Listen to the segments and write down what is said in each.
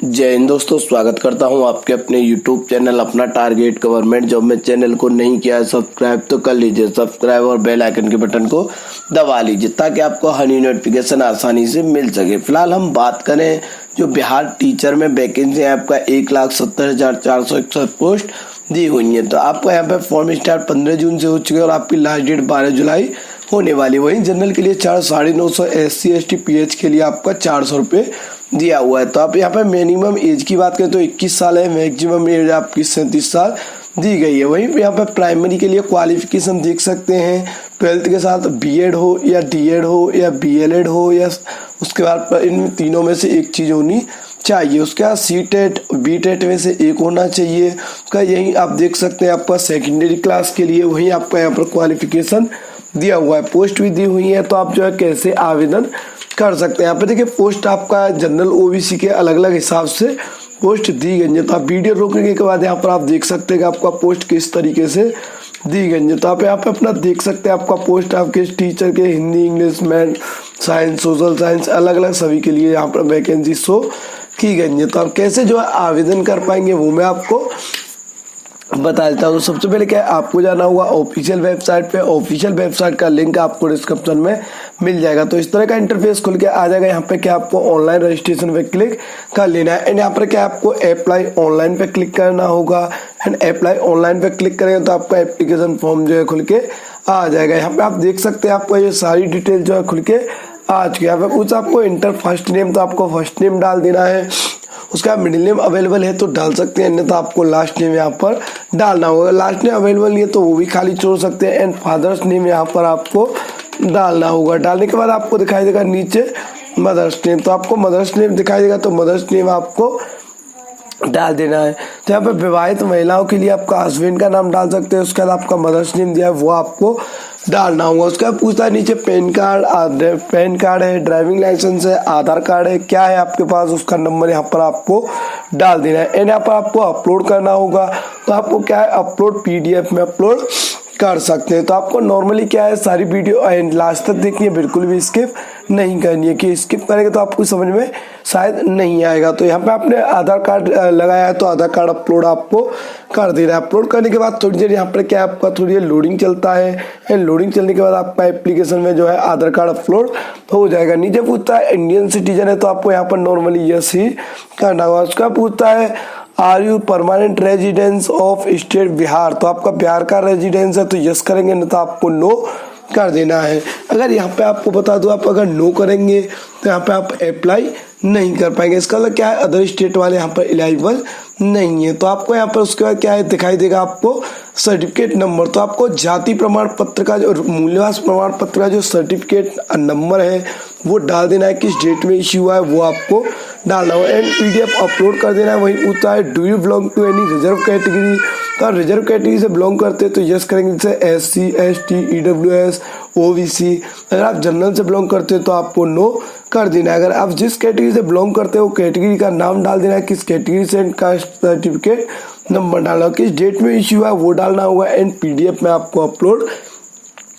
जय हिंद दोस्तों, स्वागत करता हूं आपके अपने YouTube चैनल अपना टारगेट गवर्नमेंट जॉब में। चैनल को नहीं किया है सब्सक्राइब तो कर लीजिए सब्सक्राइब और बेल आइकन के बटन को दबा लीजिए ताकि आपको हर नोटिफिकेशन आसानी से मिल सके। फिलहाल हम बात करें जो बिहार टीचर में वैकेंसी है आपका 1,70,461 पोस्ट दी हुई है। तो आपको यहाँ पे फॉर्म स्टार्ट 15 जून से हो चुके और आपकी लास्ट डेट 12 जुलाई होने वाली। वहीं जनरल के लिए 950, SC ST PH के लिए आपका 400 रुपये दिया हुआ है। तो आप यहाँ पे मिनिमम एज की बात करें तो 21 साल है, मैक्सिमम एज आपकी 37 साल दी गई है। वहीं पे यहाँ पे प्राइमरी के लिए क्वालिफिकेशन देख सकते हैं 12th के साथ B.Ed हो या D.Ed हो या B.LED हो या उसके बाद इन तीनों में से एक चीज़ होनी चाहिए। उसके बाद C.TET B.TET में से एक होना चाहिए। उसका यही आप देख सकते हैं आपका सेकेंडरी क्लास के लिए वही आपका यहाँ पर क्वालिफिकेशन दिया हुआ है, पोस्ट भी दी हुई है। तो आप जो है कैसे आवेदन कर सकते हैं। यहाँ पे देखिए पोस्ट आपका जनरल OBC के अलग अलग हिसाब से पोस्ट दी गई है। तो आप वीडियो रोकने के बाद यहाँ पर आप देख सकते हैं कि आपका पोस्ट किस तरीके से दी गई है। तो आप यहाँ पे अपना देख सकते हैं आपका पोस्ट आपके टीचर के Hindi, English, math, science, social science अलग अलग सभी के लिए यहाँ पर वैकेंसी शो की गई है। तो आप कैसे जो है आवेदन कर पाएंगे वो मैं आपको बता देता हूँ। सबसे पहले क्या है, आपको जाना होगा ऑफिशियल वेबसाइट पे। ऑफिशियल वेबसाइट का लिंक आपको डिस्क्रिप्शन में मिल जाएगा। तो इस तरह का इंटरफेस खुल के आ जाएगा। यहाँ पे क्या आपको ऑनलाइन रजिस्ट्रेशन पे क्लिक कर लेना है एंड यहाँ पर क्या आपको अप्लाई ऑनलाइन पे क्लिक करना होगा एंड अप्लाई ऑनलाइन पे क्लिक करेंगे तो आपका एप्लीकेशन फॉर्म जो है खुल के आ जाएगा। यहाँ पे आप देख सकते हैं आपको ये सारी डिटेल जो है खुल के आ चुकी है। यहाँ पे कुछ आपको इंटर फर्स्ट नेम, तो आपको फर्स्ट नेम डाल देना है। उसका मिडिल नेम अवेलेबल है तो डाल सकते हैं, नहीं तो आपको लास्ट नेम यहाँ पर डालना होगा। लास्ट नेम अवेलेबल नहीं है तो वो भी खाली छोड़ सकते हैं एंड फादर्स नेम यहाँ पर आपको डालना होगा। डालने के बाद आपको दिखाई देगा नीचे मदर्स नेम, तो आपको मदर्स नेम दिखाई देगा तो मदर्स नेम आपको डाल देना है। तो यहाँ पे विवाहित महिलाओं के लिए आपका हस्बैंड का नाम डाल सकते हैं। उसके बाद आपका मदर्स नेम दिया है वो आपको डालना होगा। उसका पूछता है नीचे पैन कार्ड है, ड्राइविंग लाइसेंस है, आधार कार्ड है, क्या है आपके पास उसका नंबर यहाँ पर आपको डाल देना है एंड यहाँ पर आपको अपलोड करना होगा। तो आपको क्या है अपलोड PDF में अपलोड कर सकते हैं। तो आपको नॉर्मली क्या है सारी वीडियो एंड लास्ट तक देखनी है, बिल्कुल भी स्किप नहीं करनी है कि स्किप करेंगे तो आपको समझ में शायद नहीं आएगा। तो यहाँ पे आपने आधार कार्ड लगाया है तो आधार कार्ड अपलोड आपको कर देना है। अपलोड करने के बाद थोड़ी देर यहाँ पर क्या आपका थोड़ी देर लोडिंग चलता है एंड लोडिंग चलने के बाद आपका एप्लीकेशन में जो है आधार कार्ड अपलोड हो जाएगा। नीचे पूछता है इंडियन सिटीजन है तो आपको यहाँ पर नॉर्मली यस ही करना होगा। उसका पूछता है are you permanent residence of state Bihar, तो आपका बिहार का रेजिडेंस है तो यस करेंगे, नहीं तो आपको नो कर देना है। अगर यहाँ पे आपको बता दूं आप अगर नो करेंगे तो यहाँ पे आप अप्लाई नहीं कर पाएंगे। इसका मतलब क्या है अदर स्टेट वाले यहाँ पर एलिजिबल नहीं है। तो आपको यहाँ पर उसके बाद क्या है दिखाई देगा आपको सर्टिफिकेट नंबर। तो आपको जाति प्रमाण पत्र का जो मूल्यवान प्रमाण पत्र का जो सर्टिफिकेट नंबर है वो डाल देना है, किस डेट में इश्यू हुआ है वो आपको डालना होगा एंड PDF अपलोड कर देना है। वहीं पूछता है do you belong to any reserve category, तो रिजर्व कैटेगरी से बिलोंग करते हैं तो यस करेंगे, जैसे SC ST EWS OBC। अगर आप जनरल से बिलोंग करते हैं तो आपको नो कर देना है। अगर आप जिस कैटेगरी से बिलोंग करते हो कैटेगरी का नाम डाल देना है, किस कैटेगरी से का सर्टिफिकेट नंबर डालना होगा, किस डेट में इश्यू है वो डालना होगा एंड PDF में आपको अपलोड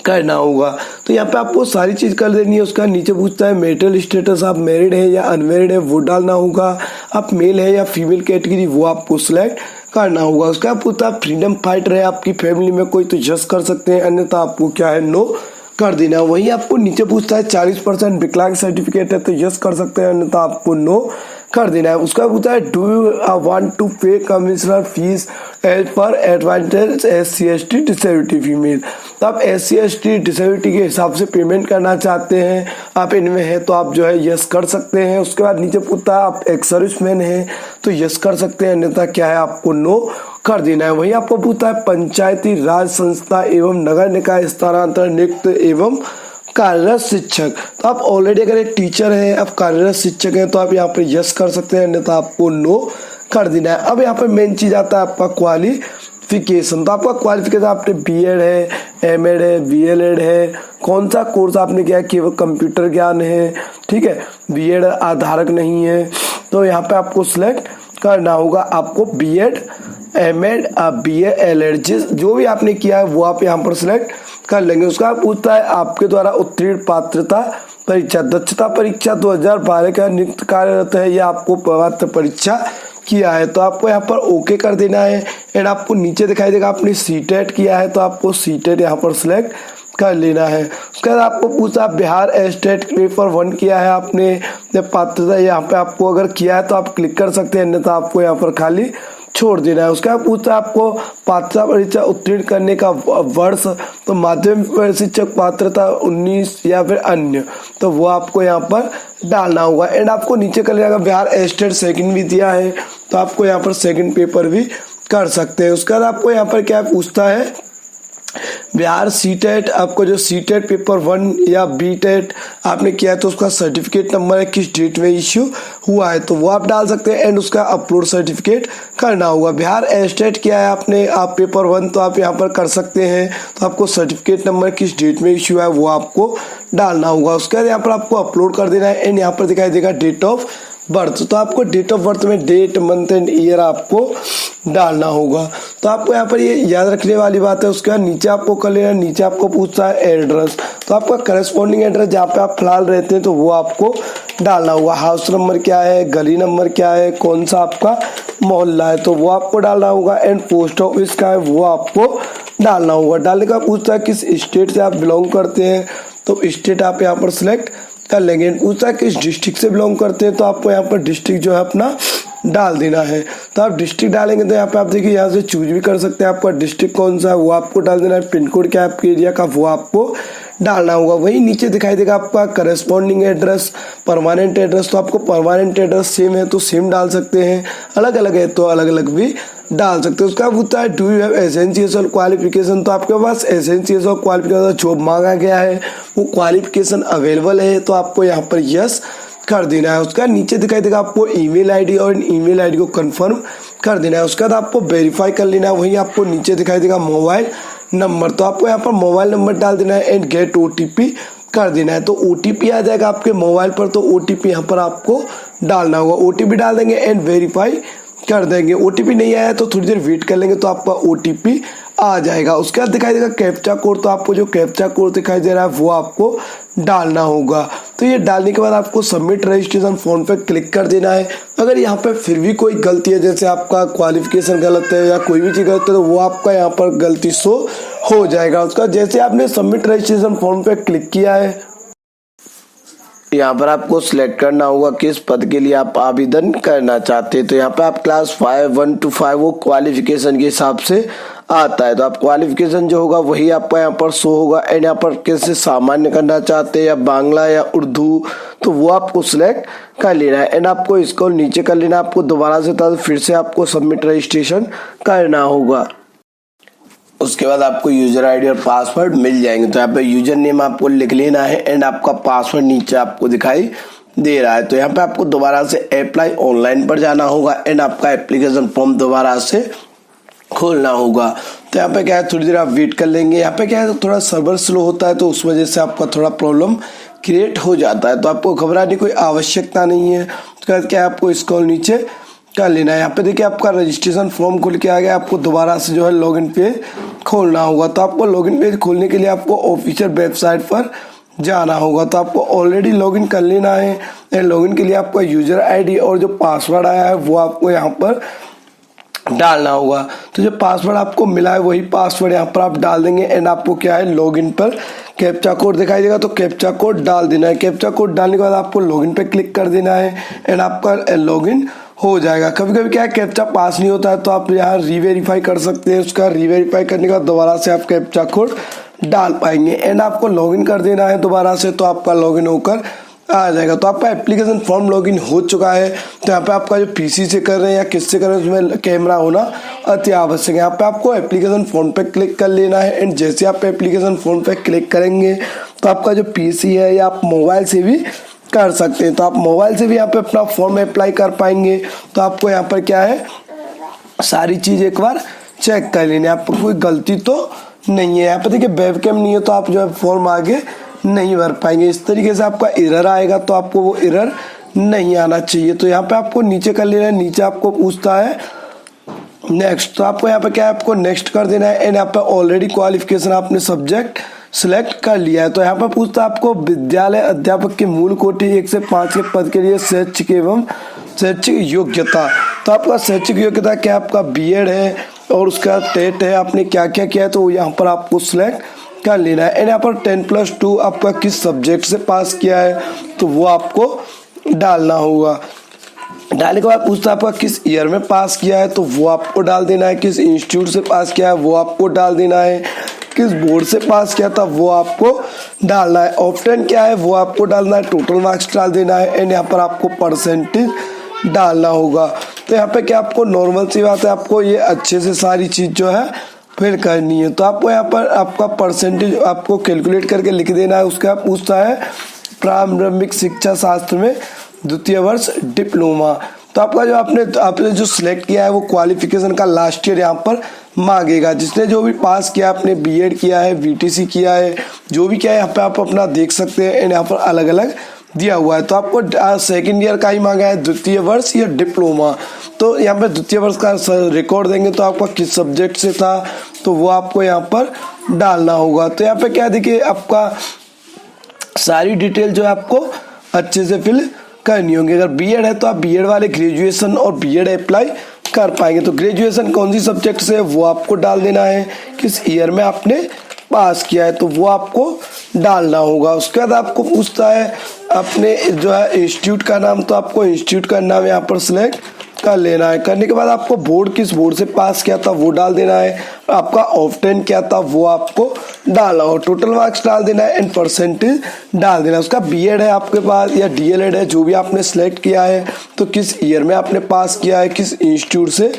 करना होगा। तो यहाँ पे आपको सारी चीज कर देनी है। उसका नीचे पूछता है मेरिटल स्टेटस, आप मैरिड है या अनमैरिड है वो डालना होगा। आप मेल है या फीमेल कैटेगरी वो आपको सिलेक्ट करना होगा। उसका पूछता है फ्रीडम फाइटर है आपकी फैमिली में कोई तो यस कर सकते हैं, अन्यथा आपको क्या है नो कर देना। वही आपको नीचे पूछता है 40% विकलांग सर्टिफिकेट है तो यस कर सकते हैं, अन्यथा आपको नो कर देना है। उसका पूछता है do you want to pay commissioner fees as per advantage SC ST disability female, तो आप SC ST डिसेबिलिटी के हिसाब से पेमेंट करना चाहते हैं, आप इनमें है तो आप जो है यस कर सकते हैं। उसके बाद नीचे पूछता है आप एक्स सर्विसमैन है तो यस कर सकते हैं, अन्यथा क्या है आपको नो कर देना है। वही आपको पूछता है पंचायती राज संस्था एवं नगर निकाय स्थानांतरण नियुक्त एवं कार्यरत शिक्षक, तो आप ऑलरेडी अगर एक टीचर है आप कार्यरत शिक्षक हैं तो आप यहाँ पे यस कर सकते हैं, अन्यथा आपको नो कर देना है। अब यहाँ पे मेन चीज आता है आपका क्वालिफिकेशन। तो आपका क्वालिफिकेशन आपने B.Ed है, M.Ed है, B.LED है, कौन सा कोर्स आपने किया, केवल कंप्यूटर ज्ञान है, ठीक है, B.Ed आधारक नहीं है तो यहाँ पे आपको सिलेक्ट करना होगा। आपको B.Ed M.Ed BA LED जो भी आपने किया है वो आप यहाँ पर सिलेक्ट कर लेंगे। उसका पूछता है आपके द्वारा उत्तीर्ण पात्रता परीक्षा दक्षता परीक्षा 2012 का नियुक्त कार्यरत है या आपको प्रमात्र परीक्षा किया है तो आपको यहाँ पर ओके कर देना है। एंड आपको नीचे दिखाई देगा आपने सीटेट किया है तो आपको सीटेट यहाँ पर सिलेक्ट कर लेना है। उसके बाद आपको पूछा बिहार स्टेट पेपर 1 किया है आपने, जब पात्रता यहाँ पे आपको अगर किया है तो आप क्लिक कर सकते हैं, अन्यथा आपको यहाँ पर खाली छोड़ देना है। उसके बाद पूछा आपको पात्रता परीक्षा उत्तीर्ण करने का वर्ष, तो माध्यमिक शिक्षक पात्रता 19 या फिर अन्य, तो वो आपको यहाँ पर डालना होगा। एंड आपको नीचे कर लेगा बिहार स्टेट सेकंड भी दिया है तो आपको यहाँ पर सेकंड पेपर भी कर सकते हैं। उसके बाद आपको यहाँ पर क्या पूछता है बिहार सीटेट, आपको जो सीटेट पेपर 1 या बीटेट आपने किया है तो उसका सर्टिफिकेट नंबर है किस डेट में इश्यू हुआ है तो वो आप डाल सकते हैं। एंड उसका अपलोड सर्टिफिकेट करना होगा। बिहार स्टेट किया है आपने आप पेपर 1 तो आप यहाँ पर कर सकते हैं, तो आपको सर्टिफिकेट नंबर किस डेट में इश्यू है वो आपको डालना होगा। उसके बाद यहाँ पर आपको अपलोड कर देना है। एंड यहाँ पर दिखाई देगा डेट ऑफ बर्थ, तो आपको डेट ऑफ बर्थ में डेट मंथ एंड ईयर आपको डालना होगा। तो आपको यहाँ पर ये याद रखने वाली बात है। उसके बाद नीचे आपको कर लेना, नीचे आपको पूछता है एड्रेस, तो आपका करस्पॉन्डिंग एड्रेस जहाँ पे आप फिलहाल रहते हैं तो वो आपको डालना होगा। हाउस नंबर क्या है, गली नंबर क्या है, कौन सा आपका मोहल्ला है तो वो आपको डालना होगा। एंड पोस्ट ऑफिस का है वो आपको डालना होगा। डालने का पूछता है किस स्टेट से आप बिलोंग करते हैं, तो स्टेट आप यहाँ पर सिलेक्ट कर लेंगे। पूछता है किस डिस्ट्रिक्ट से बिलोंग करते हैं तो आपको यहाँ पर डिस्ट्रिक्ट जो है अपना डाल देना है। तो आप डिस्ट्रिक्ट डालेंगे तो यहाँ पे आप देखिए यहाँ से चूज भी कर सकते हैं, आपका डिस्ट्रिक्ट कौन सा है वो आपको डाल देना है। पिन कोड क्या है आपके एरिया का वो आपको डालना होगा। वही नीचे दिखाई देगा आपका करस्पॉन्डिंग एड्रेस, परमानेंट एड्रेस, तो आपको परमानेंट एड्रेस सेम है तो सेम डाल सकते हैं, अलग अलग है तो अलग अलग भी डाल सकते हैं। उसका पूछता है do you have essential qualification, तो आपके पास एसेंशियल और क्वालिफिकेशन जॉब मांगा गया है वो क्वालिफिकेशन अवेलेबल है तो आपको यहाँ पर यस कर देना है। उसका नीचे दिखाई देगा आपको ईमेल आईडी और ईमेल आईडी को कंफर्म कर देना है। उसके बाद आपको वेरीफाई कर लेना है। वहीं आपको नीचे दिखाई देगा मोबाइल नंबर, तो आपको यहाँ पर मोबाइल नंबर डाल देना है। एंड गेट ओटीपी कर देना है, तो ओटीपी आ जाएगा आपके मोबाइल पर, तो ओटीपी यहाँ पर आपको डालना होगा। ओटीपी डाल देंगे एंड वेरीफाई कर देंगे। ओटीपी नहीं आया तो थोड़ी देर वेट कर लेंगे तो आपका ओटीपी आ जाएगा। उसके बाद दिखाई देगा कैप्चा कोड, तो आपको जो कैप्चा कोड दिखाई दे रहा है वो आपको डालना होगा। तो ये डालने के बाद आपको सबमिट रजिस्ट्रेशन फॉर्म पे क्लिक कर देना है। अगर यहाँ पे फिर भी कोई गलती है, जैसे आपका क्वालिफिकेशन गलत है या कोई भी चीज़ गलत है, तो वो आपका यहाँ पर गलती शो हो जाएगा। उसका जैसे आपने सबमिट रजिस्ट्रेशन फॉर्म पे क्लिक किया है, यहाँ पर आपको सिलेक्ट करना होगा किस पद के लिए आप आवेदन करना चाहते हैं। तो यहाँ पे आप क्लास 5 1 to 5 वो क्वालिफिकेशन के हिसाब से आता है, तो आप क्वालिफिकेशन जो होगा वही आपका यहाँ पर शो होगा। एंड यहाँ पर कैसे सामान्य करना चाहते हैं या बांग्ला या उर्दू, तो वो आपको सिलेक्ट कर लेना है। एंड आपको इसको नीचे कर लेना, आपको दोबारा से फिर से आपको सबमिट रजिस्ट्रेशन करना होगा। उसके बाद आपको यूजर आईडी और पासवर्ड मिल जाएंगे। तो यहाँ पे यूजर नेम आपको लिख लेना है एंड आपका पासवर्ड नीचे आपको दिखाई दे रहा है। तो यहाँ पे आपको दोबारा से अप्लाई ऑनलाइन पर जाना होगा एंड आपका एप्लीकेशन फॉर्म दोबारा से खोलना होगा। तो यहाँ पे क्या है थोड़ी देर आप वेट कर लेंगे। यहाँ पे क्या है थोड़ा सर्वर स्लो होता है तो उस वजह से आपका थोड़ा प्रॉब्लम क्रिएट हो जाता है, तो आपको घबराने की कोई आवश्यकता नहीं है। उसके बाद क्या है आपको इसको नीचे कर लेना है। यहाँ पे देखिए आपका रजिस्ट्रेशन फॉर्म खुल के आ गया, आपको दोबारा से जो है लॉगिन पेज खोलना होगा। तो आपको लॉगिन पेज खोलने के लिए आपको ऑफिशियल वेबसाइट पर जाना होगा। तो आपको ऑलरेडी लॉगिन कर लेना है। एंड लॉगिन के लिए आपका यूजर आईडी और जो पासवर्ड आया है वो आपको यहाँ पर डालना होगा। तो जो पासवर्ड आपको मिला है वही पासवर्ड यहाँ पर आप डाल देंगे। एंड आपको क्या है लॉगिन पर कैप्चा कोड दिखाई देगा तो कैप्चा कोड डाल देना है। कैप्चा कोड डालने के बाद आपको लॉगिन पे क्लिक कर देना है एंड आपका लॉगिन हो जाएगा। कभी कभी क्या है कैप्चा पास नहीं होता है तो आप यहाँ रीवेरीफाई कर सकते हैं। उसका रीवेरीफाई करने के बाद दोबारा से आप कैप्चा कोड डाल पाएंगे। एंड आपको लॉगिन कर देना है दोबारा से, तो आपका लॉगिन होकर आ जाएगा। तो आपका एप्लीकेशन फॉर्म लॉगिन हो चुका है। तो यहाँ पे आपका जो पीसी से कर रहे हैं या किससे कर रहे हैं उसमें कैमरा होना अति आवश्यक है। यहाँ पे आपको एप्लीकेशन फॉर्म पे क्लिक कर लेना है। एंड जैसे आप एप्लीकेशन फॉर्म पे क्लिक करेंगे तो आपका जो पीसी है या आप मोबाइल से भी कर सकते हैं। तो आप मोबाइल से भी यहाँ पे अपना फॉर्म अप्लाई कर पाएंगे। तो आपको यहाँ पर क्या है सारी चीज़ एक बार चेक कर लेनी है, आपको कोई गलती तो नहीं है। यहाँ पे देखिए वेबकैम नहीं है तो आप जो है फॉर्म आगे नहीं भर पाएंगे। इस तरीके से आपका एरर आएगा तो आपको वो एरर नहीं आना चाहिए। तो यहाँ पे आपको नीचे कर लेना है। नीचे आपको पूछता है नेक्स्ट, तो आपको यहाँ पे क्या है आपको नेक्स्ट कर देना है। एंड यहाँ पे ऑलरेडी क्वालिफिकेशन आपने सब्जेक्ट सिलेक्ट कर लिया है। तो यहाँ पर पूछता है आपको विद्यालय अध्यापक की मूल कोटि 1 से 5 के पद के लिए शैक्षिक एवं शैक्षिक योग्यता। तो आपका शैक्षिक योग्यता क्या, आपका बीएड है और उसका टेट है, आपने क्या क्या किया है तो यहाँ पर आपको सिलेक्ट कर लेना है। एंड यहाँ पर 10+2 आपका किस सब्जेक्ट से पास किया है तो वो आपको डालना होगा। डालने के बाद पूछता है आपका किस ईयर में पास किया है तो वो आपको डाल देना है। किस इंस्टीट्यूट से पास किया है वो आपको डाल देना है। किस बोर्ड से पास किया था वो आपको डालना है। ऑप्शन क्या है वो आपको डालना है। टोटल मार्क्स डाल देना है। एंड यहाँ पर आपको परसेंटेज डालना होगा। तो यहाँ पे क्या आपको नॉर्मल सी बात है, आपको ये अच्छे से सारी चीज जो है फिर करनी है। तो आपको यहाँ पर आपका परसेंटेज आपको कैलकुलेट करके लिख देना है। उसका पूछता है प्रारंभिक शिक्षा शास्त्र में द्वितीय वर्ष डिप्लोमा। तो आपका जो आपने जो सिलेक्ट किया है वो क्वालिफिकेशन का लास्ट ईयर यहाँ पर मांगेगा। जिसने जो भी पास किया, आपने बीएड किया है, बीटीसी किया है, जो भी किया है यहाँ पे आप अपना देख सकते हैं। एंड यहाँ पर अलग अलग दिया हुआ है। तो आपको सेकंड ईयर का ही मांगा है, द्वितीय वर्ष या डिप्लोमा। तो यहाँ पे द्वितीय वर्ष का रिकॉर्ड देंगे तो आपका किस सब्जेक्ट से था तो वो आपको यहाँ पर डालना होगा। तो यहाँ पे क्या देखिए आपका सारी डिटेल जो है आपको अच्छे से फिल करनी होगी। अगर बीएड है तो आप बीएड वाले ग्रेजुएशन और बीएड अप्लाई कर पाएंगे। तो ग्रेजुएशन कौन सी सब्जेक्ट से है वो आपको डाल देना है। किस ईयर में आपने पास किया है तो वो आपको डालना होगा। उसके बाद आपको पूछता है अपने जो है इंस्टीट्यूट का नाम, तो आपको इंस्टीट्यूट का नाम यहाँ पर सिलेक्ट कर लेना है। करने के बाद आपको बोर्ड किस बोर्ड से पास किया था वो डाल देना है। आपका ऑप्शन क्या था वो आपको डालना हो। टोटल मार्क्स डाल देना है एंड परसेंटेज डाल देना है। उसका बीएड है आपके पास या डीएलएड है, जो भी आपने सेलेक्ट किया है तो किस ईयर में आपने पास किया है, किस इंस्टीट्यूट से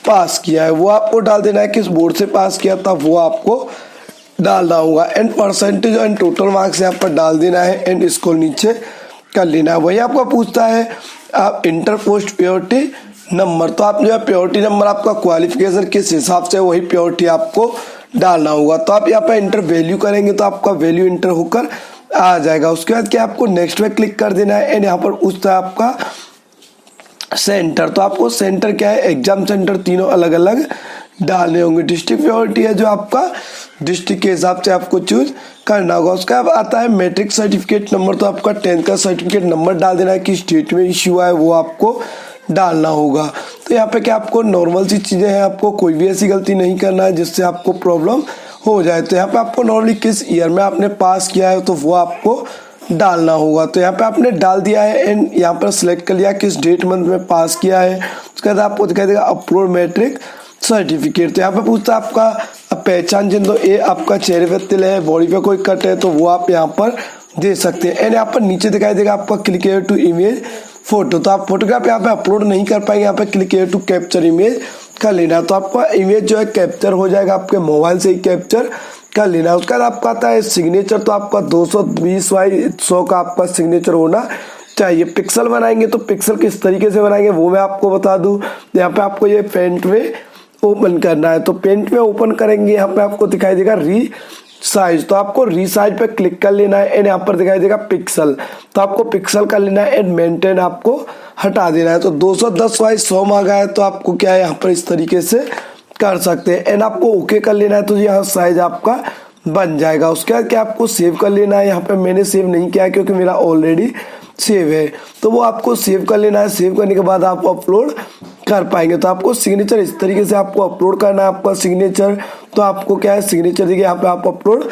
पास किया है वो आपको डाल देना है। किस बोर्ड से पास किया था वो आपको डालना होगा। And percentage and total marks यहाँ पर डाल देना है एंड इसको नीचे कर लेना है। वही आपको पूछता है आप इंटर पोस्ट प्योरिटी नंबर। तो आप जो है प्योरिटी नंबर आपका क्वालिफिकेशन किस हिसाब से वही प्योरिटी आपको डालना होगा। तो आप यहाँ पर इंटर वैल्यू करेंगे तो आपका वैल्यू इंटर होकर आ जाएगा। उसके बाद क्या आपको नेक्स्ट पे क्लिक कर देना है। एंड यहाँ पर पूछता है आपका सेंटर। तो आपको सेंटर क्या है, एग्जाम सेंटर तीनों अलग अलग डालने होंगे। डिस्ट्रिक्ट प्योरिटी है जो आपका डिस्ट्रिक्ट के हिसाब से आपको चूज करना होगा। उसका आता है मैट्रिक सर्टिफिकेट नंबर। तो आपका 10th का सर्टिफिकेट नंबर डाल देना है। किस स्टेट में इश्यू हुआ है वो आपको डालना होगा। तो यहाँ पे क्या आपको नॉर्मल सी चीजें हैं, आपको कोई भी ऐसी गलती नहीं करना है जिससे आपको प्रॉब्लम हो जाए। तो यहाँ पे आपको नॉर्मली किस ईयर में आपने पास किया है तो वो आपको डालना होगा। तो यहाँ पे आपने डाल दिया है एंड यहाँ पर सिलेक्ट कर लिया किस डेट मंथ में पास किया है। उसके बाद आपको दिखाई देगा अपलोड मैट्रिक सर्टिफिकेट। तो यहाँ पे पूछता है आपका पहचान चिन्ह। तो ये आपका चेहरे पे तिल है, बॉडी पे कोई कट है तो वो आप यहाँ पर दे सकते हैं। एंड यहाँ पर नीचे दिखाई देगा आपका click here to image photo. तो आप फोटोग्राफ यहाँ पे अपलोड नहीं कर पाएंगे, यहाँ पे click here to capture image कर लेना। तो आपका इमेज जो है कैप्चर हो जाएगा, आपके मोबाइल से ही कैप्चर कर लेना। उसके बाद आपका आता है सिग्नेचर। तो आपका 220x100 का आपका सिग्नेचर होना चाहिए। पिक्सल बनाएंगे तो पिक्सल किस तरीके से बनाएंगे वो मैं आपको बता दूं। यहाँ पे आपको ये पेंट में ओपन करना है। तो पेंट में ओपन करेंगे, यहाँ पे आपको दिखाई देगा री साइज। तो आपको रीसाइज पे क्लिक कर लेना है एंड यहाँ पर दिखाई देगा पिक्सल। तो आपको पिक्सल कर लेना है एंड मेंटेन आपको हटा देना है। तो 210x100 मांगा है तो आपको क्या है यहाँ पर इस तरीके से कर सकते हैं। एंड आपको ओके कर लेना है तो यहाँ साइज आपका बन जाएगा। उसके बाद क्या आपको सेव कर लेना है। यहाँ पे मैंने सेव नहीं किया क्योंकि मेरा ऑलरेडी सेव है, तो वो आपको सेव कर लेना है। सेव करने के बाद आप अपलोड कर पाएंगे। तो आपको सिग्नेचर इस तरीके से आपको अपलोड करना है आपका सिग्नेचर। तो आपको क्या है सिग्नेचर देखिए यहाँ पे आप अपलोड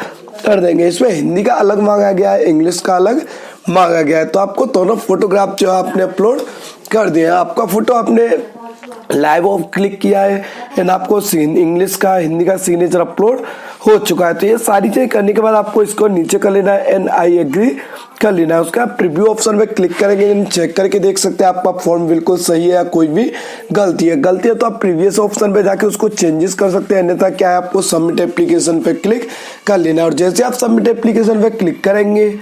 कर देंगे। इसमें हिंदी का अलग मांगा गया है, इंग्लिश का अलग मांगा गया है। तो आपको दोनों फोटोग्राफ जो आपने अपलोड कर दिया, आपका फोटो आपने लाइव ऑफ क्लिक किया है एंड आपको इंग्लिश का हिंदी का सिग्नेचर अपलोड हो चुका है। तो ये सारी चीजें करने के बाद आपको इसको नीचे कर लेना है एंड आई एग्री कर लेना है। उसका प्रीव्यू ऑप्शन पे क्लिक करेंगे, चेक करके देख सकते हैं आपका फॉर्म बिल्कुल सही है या कोई भी गलती है तो आप प्रीवियस ऑप्शन पे जाके उसको चेंजेस कर सकते हैं। अन्यथा क्या है आपको सबमिट एप्लीकेशन पे क्लिक कर लेना है। और जैसे आप सबमिट एप्लीकेशन पे क्लिक करेंगे,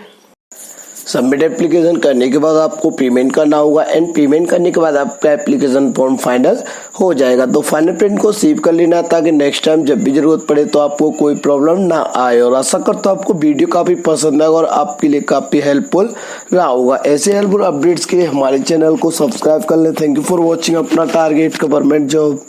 सबमिट एप्लीकेशन करने के बाद आपको पेमेंट करना होगा एंड पेमेंट करने के बाद आपका एप्लीकेशन फॉर्म फाइनल हो जाएगा। तो फाइनल प्रिंट को सेव कर लेना ताकि नेक्स्ट टाइम जब भी जरूरत पड़े तो आपको कोई प्रॉब्लम ना आए। और आशा करता हूं आपको वीडियो काफी पसंद आएगा और आपके लिए काफी हेल्पफुल रहा होगा। ऐसे हेल्पफुल अपडेट्स के लिए हमारे चैनल को सब्सक्राइब कर ले। थैंक यू फॉर वॉचिंग अपना टारगेट गवर्नमेंट जॉब।